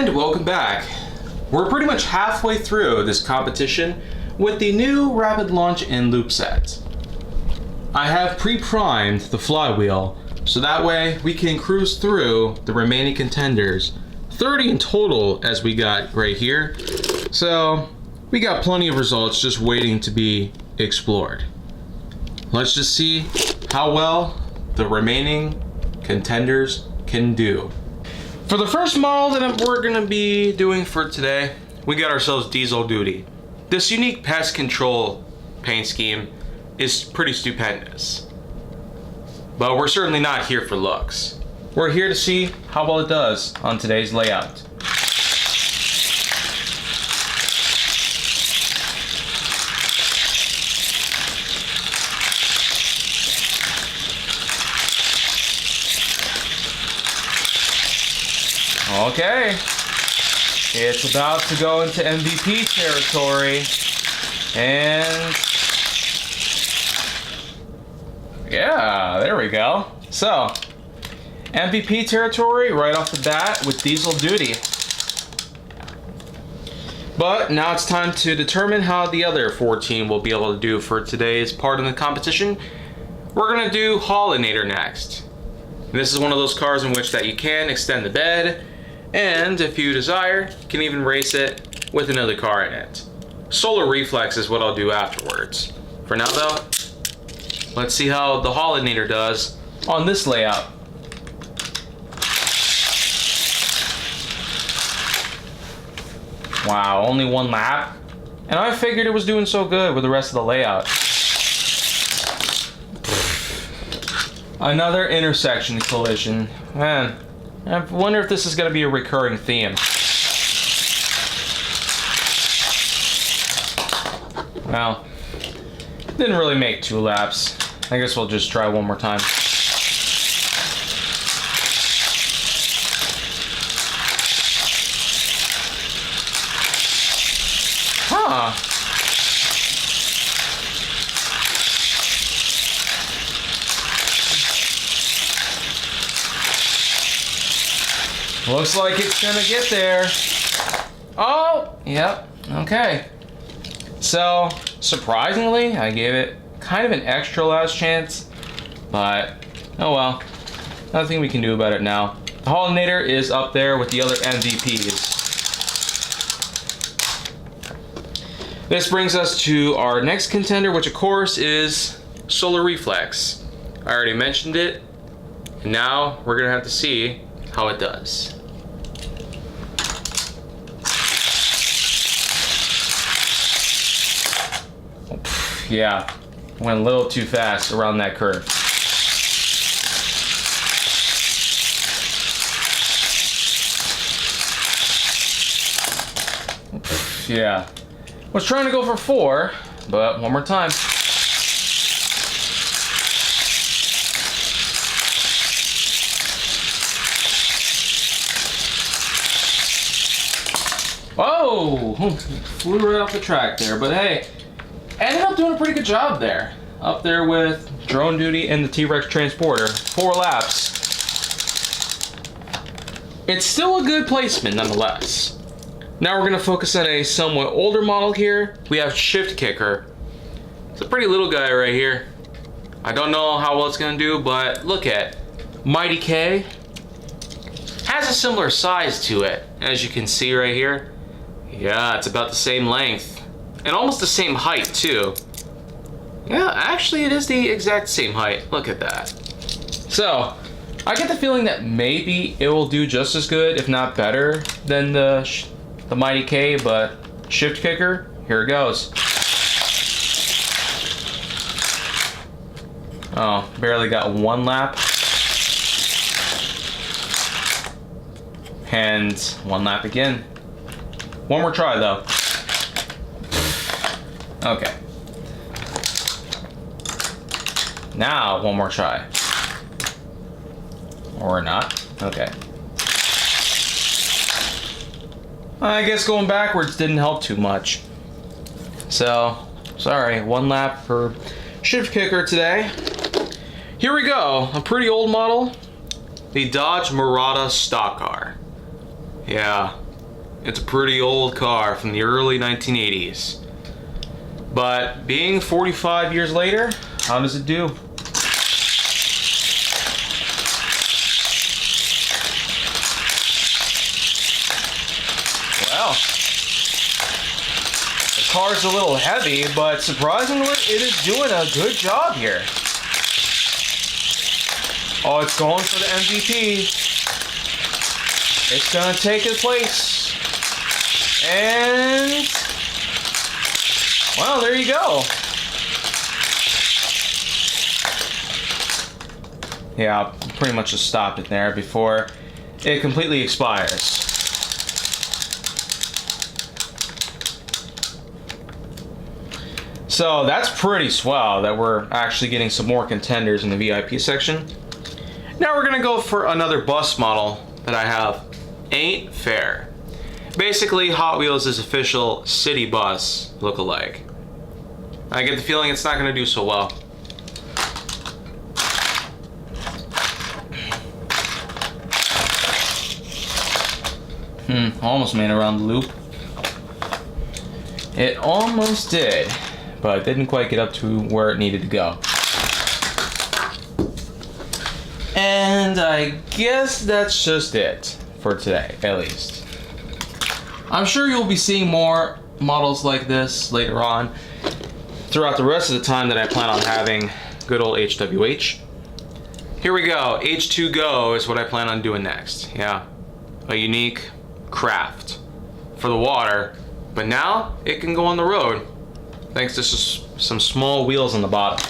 And welcome back. We're pretty much halfway through this competition with the new rapid launch and loop set. I have pre-primed the flywheel, so that way we can cruise through the remaining contenders. 30 in total as we got right here. So we got plenty of results just waiting to be explored. Let's just see how well the remaining contenders can do. For the first model that we're gonna be doing for today, we got ourselves Diesel Duty. This unique pest control paint scheme is pretty stupendous. But we're certainly not here for looks. We're here to see how well it does on today's layout. Okay, it's about to go into MVP territory, and yeah, there we go. So, MVP territory right off the bat with Diesel Duty. But now it's time to determine how the other 14 will be able to do for today's part in the competition. We're gonna do Hilarity next. This is one of those cars in which that you can extend the bed, and if you desire, you can even race it with another car in it. Solar Reflex is what I'll do afterwards. For now though, let's see how the Hilarity does on this layout. Wow, only one lap? And I figured it was doing so good with the rest of the layout. Another intersection collision. Man, I wonder if this is going to be a recurring theme. Well, didn't really make 2 laps. I guess we'll just try one more time. Huh. Looks like it's gonna get there. Oh, yep, okay. So, surprisingly, I gave it kind of an extra last chance, but oh well. Nothing we can do about it now. The Hilarity is up there with the other MVPs. This brings us to our next contender, which of course is Solar Reflex. I already mentioned it, and now we're gonna have to see how it does. Yeah, went a little too fast around that curve. Yeah, was trying to go for 4, but one more time. Whoa, flew right off the track there, but hey, ended up doing a pretty good job there. Up there with Drone Duty and the T-Rex Transporter. 4 laps. It's still a good placement nonetheless. Now we're gonna focus on a somewhat older model here. We have Shift Kicker. It's a pretty little guy right here. I don't know how well it's gonna do, but look at Mighty K. Has a similar size to it, as you can see right here. Yeah, it's about the same length. And almost the same height too. Yeah, actually it is the exact same height. Look at that. So, I get the feeling that maybe it will do just as good, if not better, than the Mighty K, but Shift Kicker, here it goes. Oh, barely got 1 lap. And 1 lap again. One more try though. Okay. Now, one more try. Or not. Okay. I guess going backwards didn't help too much. So, sorry, 1 lap for Shift Kicker today. Here we go, a pretty old model. The Dodge Murata stock car. Yeah, It's a pretty old car from the early 1980s. But being 45 years later, how does it do? Well, the car's a little heavy, but surprisingly, it is doing a good job here. Oh, it's going for the MVP. It's gonna take its place. And, well, there you go. Yeah, I'll pretty much just stop it there before it completely expires. So that's pretty swell that we're actually getting some more contenders in the VIP section. Now we're gonna go for another bus model that I have. Ain't fair. Basically, Hot Wheels' official city bus look-alike. I get the feeling it's not gonna do so well. Almost made it around the loop. It almost did, but didn't quite get up to where it needed to go. And I guess that's just it for today, at least. I'm sure you'll be seeing more models like this later on throughout the rest of the time that I plan on having good old HWH. Here we go, H2Go is what I plan on doing next. Yeah, a unique craft for the water, but now it can go on the road thanks to some small wheels on the bottom.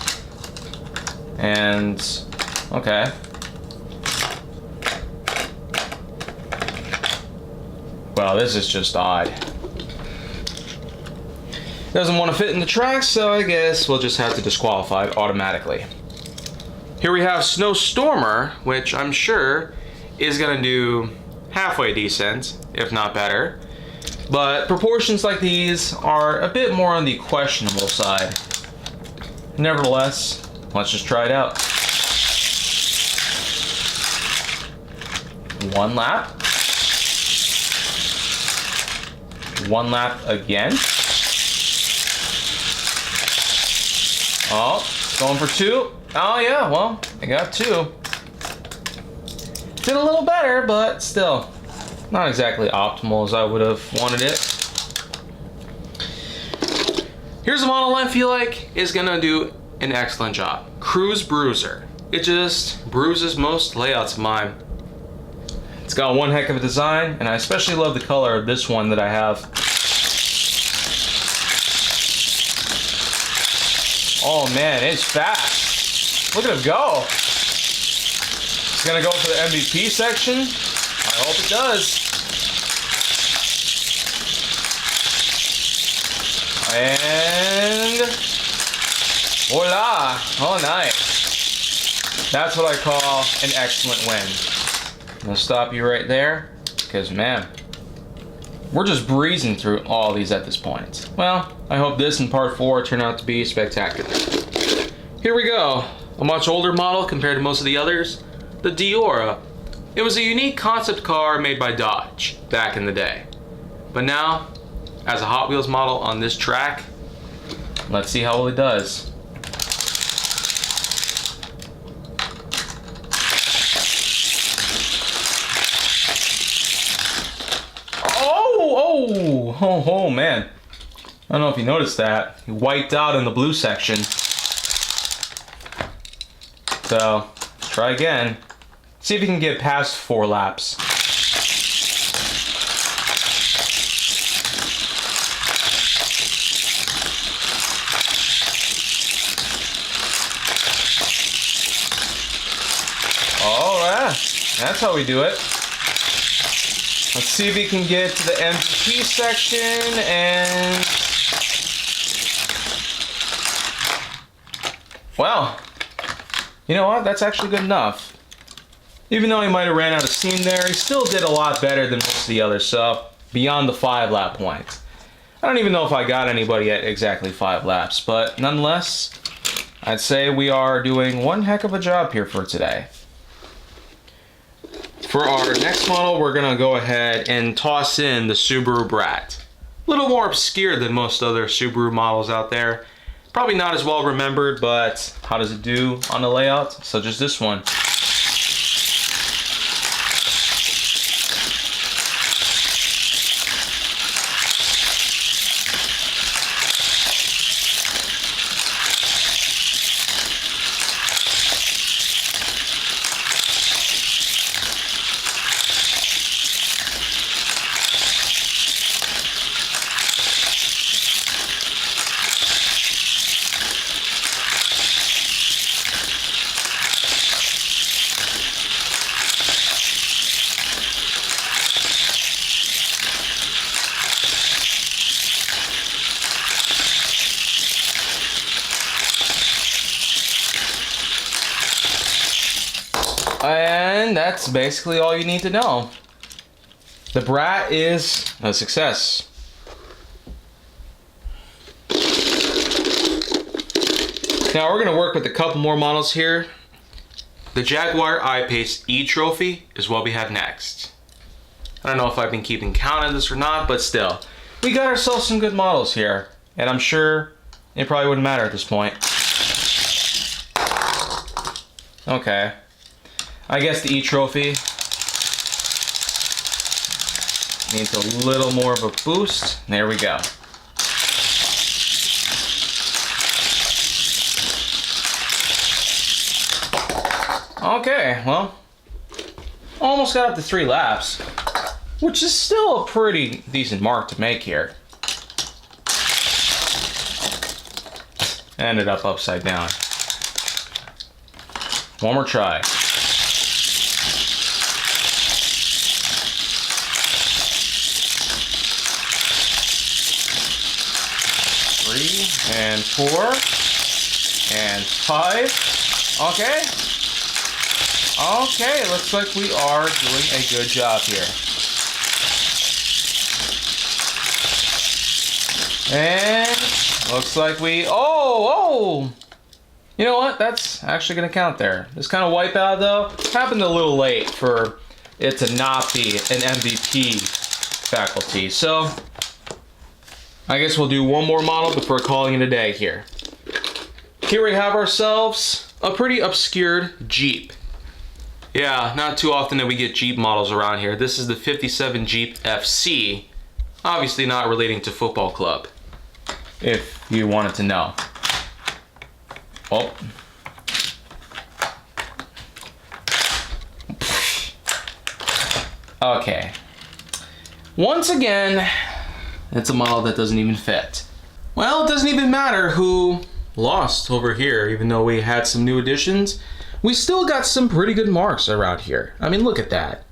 And, okay. Well, this is just odd. Doesn't want to fit in the tracks, so I guess we'll just have to disqualify it automatically. Here we have Snowstormer, which I'm sure is gonna do halfway decent, if not better. But proportions like these are a bit more on the questionable side. Nevertheless, let's just try it out. One lap. One lap again. Oh, going for two. Oh yeah, well, I got two. Did a little better, but still not exactly optimal as I would have wanted it. Here's a model I feel like is gonna do an excellent job. Cruise Bruiser. It just bruises most layouts of mine. It's got one heck of a design, and I especially love the color of this one that I have. Oh man, it's fast. Look at him go. It's gonna go for the MVP section. I hope it does. And voila! Oh, nice. That's what I call an excellent win. I'm gonna stop you right there, because man, we're just breezing through all these at this point. Well, I hope this and part 4 turn out to be spectacular. Here we go. A much older model compared to most of the others. The Diora. It was a unique concept car made by Dodge back in the day. But now, as a Hot Wheels model on this track, let's see how well it does. Oh, man. I don't know if you noticed that. He wiped out in the blue section. So, try again. See if you can get past 4 laps. Oh, yeah. That's how we do it. Let's see if we can get to the MVP section and... Well, you know what? That's actually good enough. Even though he might have ran out of steam there, he still did a lot better than most of the others, so beyond the 5 lap point. I don't even know if I got anybody at exactly 5 laps, but nonetheless, I'd say we are doing one heck of a job here for today. For our next model, we're gonna go ahead and toss in the Subaru Brat. A little more obscure than most other Subaru models out there. Probably not as well remembered, but how does it do on the layout? Such as this one. And that's basically all you need to know. The Brat is a success. Now we're gonna work with a couple more models here. The Jaguar I-Pace E-Trophy is what we have next. I don't know if I've been keeping count of this or not, but still. We got ourselves some good models here, and I'm sure it probably wouldn't matter at this point. Okay. I guess the E-Trophy needs a little more of a boost. There we go. Okay, well, almost got up to 3 laps, which is still a pretty decent mark to make here. Ended up upside down. One more try. 3 and 4 and 5. Okay. Okay, looks like we are doing a good job here. And looks like we, oh! You know what? That's actually gonna count there. This kind of wipeout though happened a little late for it to not be an MVP faculty. So I guess we'll do one more model before calling it a day here. Here we have ourselves a pretty obscured Jeep. Yeah, not too often that we get Jeep models around here. This is the 57 Jeep FC. Obviously not relating to football club, if you wanted to know. Oh. Okay. Once again, it's a model that doesn't even fit. Well, it doesn't even matter who lost over here, even though we had some new additions. We still got some pretty good marks around here. I mean, look at that.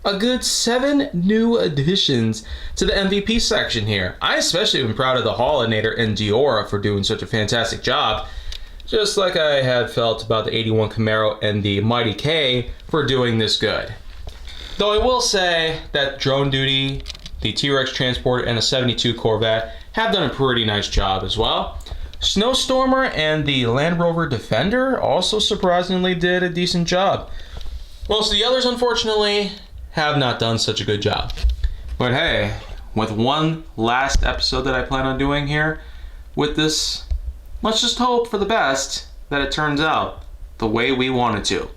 A good 7 new additions to the MVP section here. I especially am proud of the Hollinator and Diora for doing such a fantastic job. Just like I had felt about the 81 Camaro and the Mighty K for doing this good. Though I will say that Drone Duty, the T-Rex Transporter, and the 72 Corvette have done a pretty nice job as well. Snowstormer and the Land Rover Defender also surprisingly did a decent job. Most of the others, unfortunately, have not done such a good job. But hey, with one last episode that I plan on doing here with this, let's just hope for the best that it turns out the way we want it to.